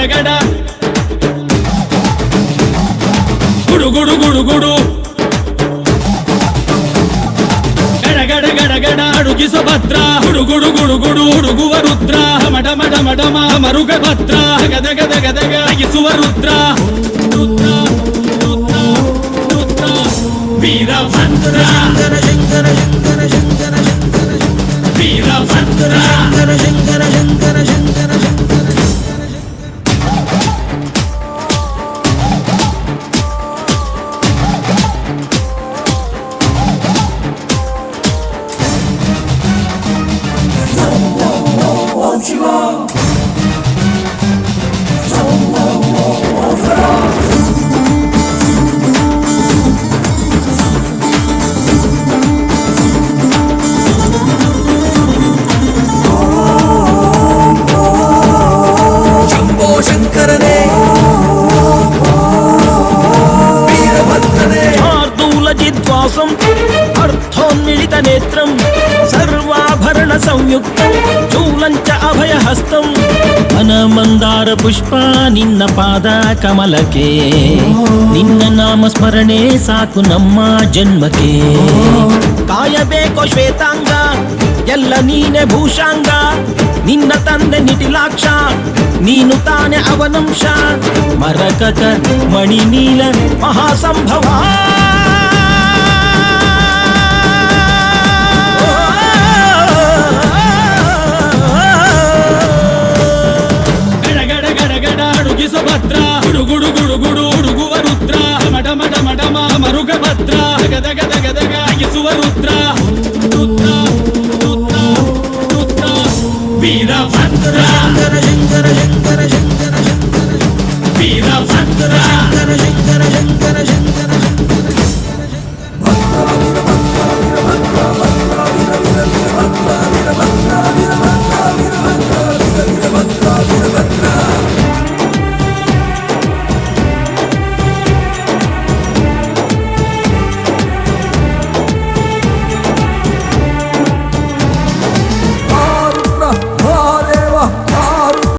ಗಡ ಗುಡು ಗುಡು ಗುಡು ಗುಡು ಗಡ ಗಡ ಗಡ ಗಡ ಅಡುಗಿಸೋ ಭದ್ರ ಗುಡು ಗುಡು ಗುಡು ಗುಡು ಹುಡುಗುವ ರುದ್ರ ಮಡ ಮಡ ಮಡಮ ಮರುಗ ಭದ್ರ ಗದ ಗದ ಗದಗ ಅಗಿಸುವ ರುದ್ರ ರುದ್ರ ರುದ್ರ ರುದ್ರ ವೀರಭದ್ರ ಶಂಕರ ಶಂಕರ ಶಂಕರ ಶಂಕರ ಶಂಕರ ವೀರಭದ್ರ ಶಂಕರ ಶಂಕರ ಶಂಕರ ಶಂಕರ ಶಂಕರ ಅರ್ಥೋನ್ಮಿಳಿತ ನೇತ್ರಂ ಸರ್ವಾಭರಣ ಸಂಯುಕ್ತಂ ಚೂಲಂಚ ಅಭಯ ಹಸ್ತಂ ವನಮಂದಾರ ಪುಷ್ಪ ನಿನ್ನ ಪಾದ ಕಮಲಕ್ಕೆ ನಿನ್ನ ನಾಮ ಸ್ಮರಣೆ ಸಾಕು ನಮ್ಮ ಜನ್ಮಕ್ಕೆ ಕಾಯಬೇಕೋ ಶ್ವೇತಾಂಗ ಎಲ್ಲ ನೀನೆ ಭೂಷಾಂಗ ನಿನ್ನ ತಂದೆ ನಿಟಿಲಾಕ್ಷ ನೀನು ತಾನೆ ಅವನಂಶ ಮರಕತ ಮಣಿ ನೀಲ ಮಹಾಸಂಭವ ಭದ್ರ ಗುಡು ಗುಡು ಗುಡು ಗುಡು ಹುಡುಗುವ ರುದ್ರ ಮಡ ಮಡ ಮಡಮ ಮರುಗ ಭದ್ರ ಗದ ಗದ ಗದಗ ಅಗಿಸುವ ರುದ್ರ ರುದ್ರ ರುದ್ರ ರುದ್ರ ವೀರಭದ್ರ ಶಂಕರ ಶಂಕರ ಶಂಕರ ಶಂಕರ ಶಂಕರ ವೀರಭದ್ರ ಶಂಕರ ಶಂಕರ ಶಂಕರ ಶಂಕರ ಶಂಕರ